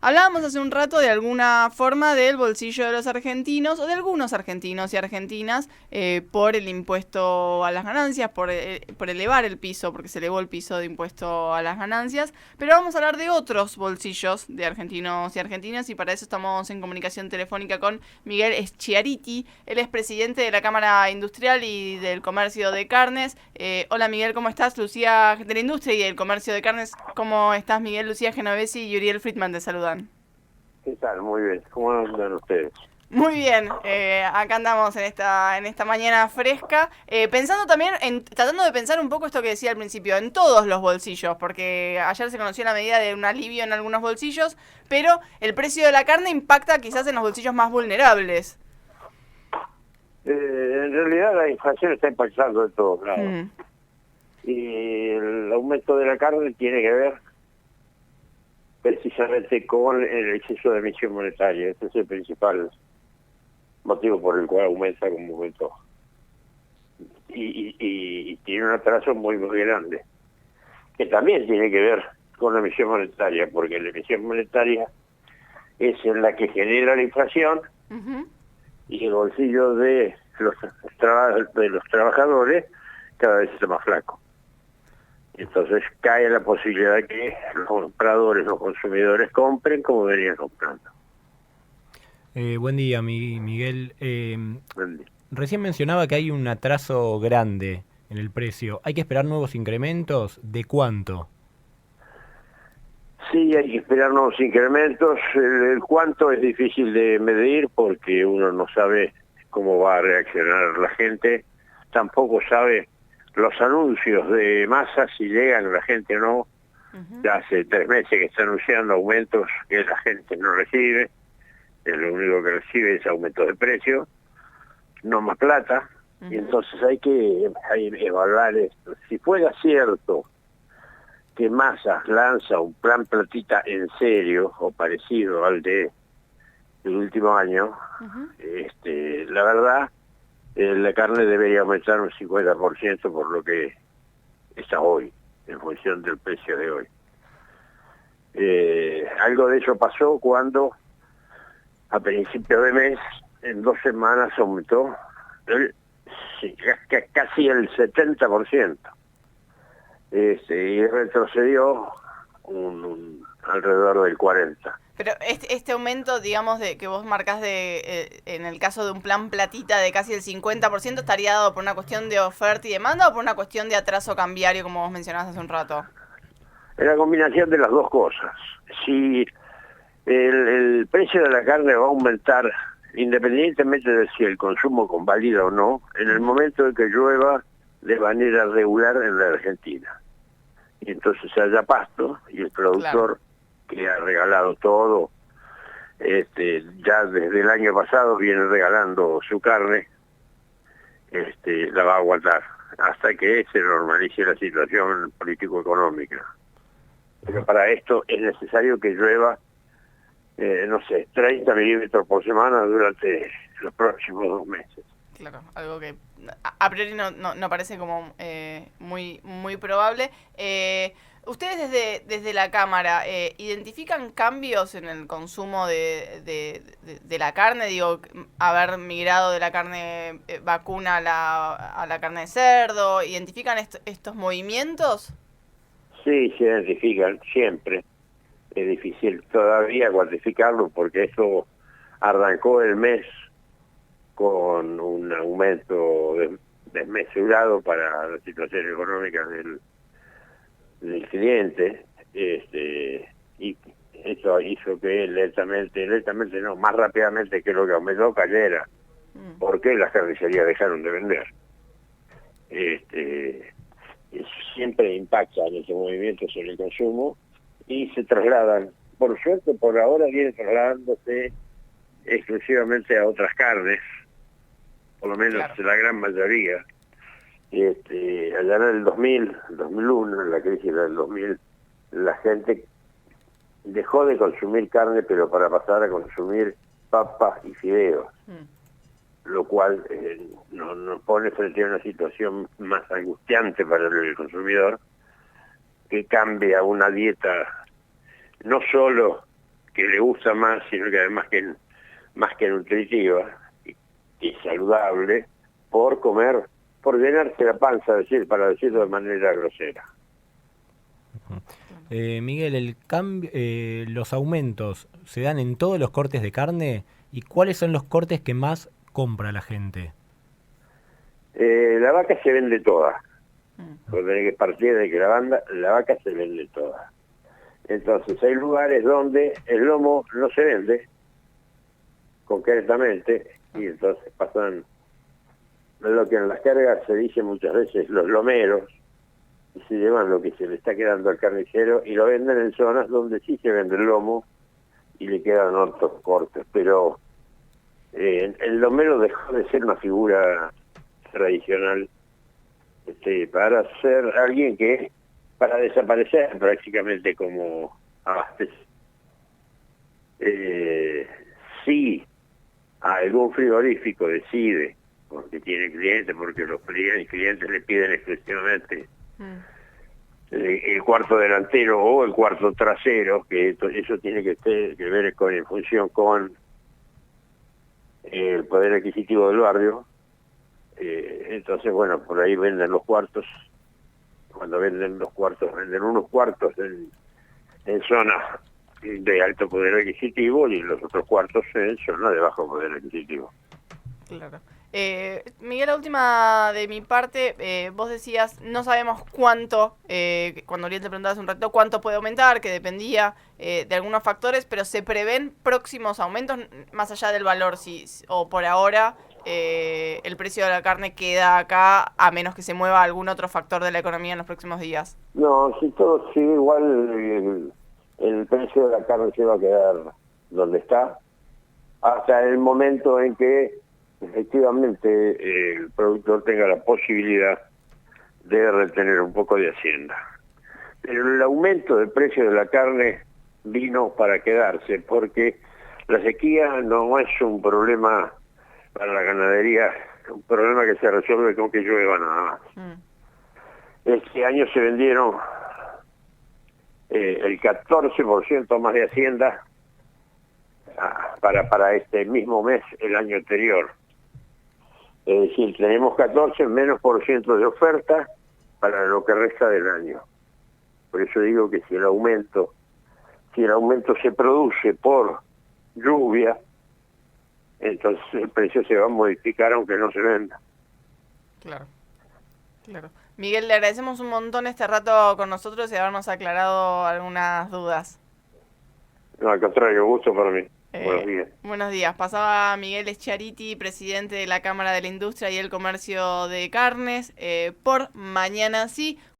Hablábamos hace un rato de alguna forma del bolsillo de los argentinos o de algunos argentinos y argentinas por el impuesto a las ganancias, por elevar el piso, porque se elevó el piso de impuesto a las ganancias. Pero vamos a hablar de otros bolsillos de argentinos y argentinas y para eso estamos en comunicación telefónica con Miguel Schiariti. Él es presidente de la Cámara Industrial y del Comercio de Carnes. Hola Miguel, ¿cómo estás? Lucía de la Industria y del Comercio de Carnes. ¿Cómo estás Miguel? Lucía Genovesi y Uriel Friedman te saludan. ¿Qué tal? Muy bien. ¿Cómo andan ustedes? Muy bien, acá andamos en esta mañana fresca, pensando también, tratando de pensar un poco esto que decía al principio, en todos los bolsillos, porque ayer se conoció la medida de un alivio en algunos bolsillos, pero el precio de la carne impacta quizás en los bolsillos más vulnerables. En realidad la inflación está impactando de todos lados. Mm. Y el aumento de la carne tiene que ver precisamente con el exceso de emisión monetaria. Este es el principal motivo por el cual aumenta como aumentó. Y tiene un atraso muy, muy grande, que también tiene que ver con la emisión monetaria, porque la emisión monetaria es en la que genera la inflación y el bolsillo de los trabajadores cada vez está más flaco. Entonces cae la posibilidad de que los compradores, los consumidores compren como venían comprando. Buen día, Miguel. Buen día. Recién mencionaba que hay un atraso grande en el precio. ¿Hay que esperar nuevos incrementos? ¿De cuánto? Sí, hay que esperar nuevos incrementos. El cuánto es difícil de medir porque uno no sabe cómo va a reaccionar la gente. Tampoco sabe los anuncios de masa, si llegan a la gente o no. Ya hace 3 meses que está anunciando aumentos que la gente no recibe. Lo único que recibe es aumento de precio, no más plata. Y entonces hay que evaluar esto. Si fuera cierto que Massa lanza un plan platita en serio o parecido al de el último año, la verdad, la carne debería aumentar un 50% por lo que está hoy, en función del precio de hoy. Algo de eso pasó cuando a principio de mes, en 2 semanas aumentó casi el 70%. Y retrocedió alrededor del 40%. Pero este aumento, digamos, de que vos marcás en el caso de un plan platita de casi el 50%, ¿estaría dado por una cuestión de oferta y demanda o por una cuestión de atraso cambiario, como vos mencionabas hace un rato? Es la combinación de las dos cosas. Si el precio de la carne va a aumentar, independientemente de si el consumo convalida o no, en el momento en que llueva de manera regular en la Argentina. Y entonces haya pasto y el productor, que ha regalado todo, ya desde el año pasado viene regalando su carne, la va a aguantar hasta que se normalice la situación político-económica. Pero para esto es necesario que llueva, 30 milímetros por semana durante los próximos 2 meses. Claro, algo que a priori no parece como muy, muy probable. Ustedes desde la Cámara, ¿identifican cambios en el consumo de la carne? Digo, haber migrado de la carne vacuna a la carne de cerdo. ¿Identifican estos movimientos? Sí, se identifican siempre. Es difícil todavía cuantificarlo porque esto arrancó el mes con un aumento desmesurado para la situación económica del cliente, y eso hizo que lentamente no, más rápidamente que lo que aumentó cayera, porque las carnicerías dejaron de vender. Eso siempre impacta en ese movimiento sobre el consumo y se trasladan, por suerte por ahora viene trasladándose exclusivamente a otras carnes, por lo menos la gran mayoría. Allá en el 2001, en la crisis del 2000, la gente dejó de consumir carne, pero para pasar a consumir papas y fideos, lo cual nos pone frente a una situación más angustiante para el consumidor, que cambia una dieta no solo que le gusta más, sino que además más que nutritiva y saludable, por comer, por llenarse la panza, para decirlo de manera grosera. Miguel, los aumentos se dan en todos los cortes de carne, ¿y cuáles son los cortes que más compra la gente? La vaca se vende toda. Porque tenés que partir de que la vaca se vende toda. Entonces hay lugares donde el lomo no se vende concretamente, y entonces pasan lo que en las cargas se dice muchas veces los lomeros, y se llevan lo que se le está quedando al carnicero y lo venden en zonas donde sí se vende el lomo y le quedan otros cortes. Pero el lomero dejó de ser una figura tradicional para ser alguien que, para desaparecer prácticamente como abastece. Si algún frigorífico decide, porque tiene clientes, porque los clientes le piden exclusivamente el cuarto delantero o el cuarto trasero, que eso tiene que ver en función con el poder adquisitivo del barrio. Entonces, bueno, por ahí venden los cuartos. Cuando venden los cuartos, venden unos cuartos en zonas de alto poder adquisitivo y los otros cuartos en zonas de bajo poder adquisitivo. Claro. Miguel, la última de mi parte, vos decías, no sabemos cuánto, cuando Uriel te preguntaba hace un rato, cuánto puede aumentar, que dependía de algunos factores, pero se prevén próximos aumentos, más allá del valor, o por ahora el precio de la carne queda acá, a menos que se mueva algún otro factor de la economía en los próximos días. No, si todo sigue igual, el precio de la carne se va a quedar donde está, hasta el momento en que efectivamente el productor tenga la posibilidad de retener un poco de hacienda. Pero el aumento del precio de la carne vino para quedarse, porque la sequía no es un problema para la ganadería, un problema que se resuelve con que llueva nada más. Este año se vendieron el 14% más de hacienda para este mismo mes el año anterior. Es decir, tenemos 14 menos por ciento de oferta para lo que resta del año. Por eso digo que si el aumento se produce por lluvia, entonces el precio se va a modificar aunque no se venda. Claro, claro. Miguel, le agradecemos un montón este rato con nosotros y habernos aclarado algunas dudas. No, al contrario, gusto para mí. Buenos días. Buenos días. Pasaba Miguel Schiaretti, presidente de la Cámara de la Industria y el Comercio de Carnes, por Mañana Sí.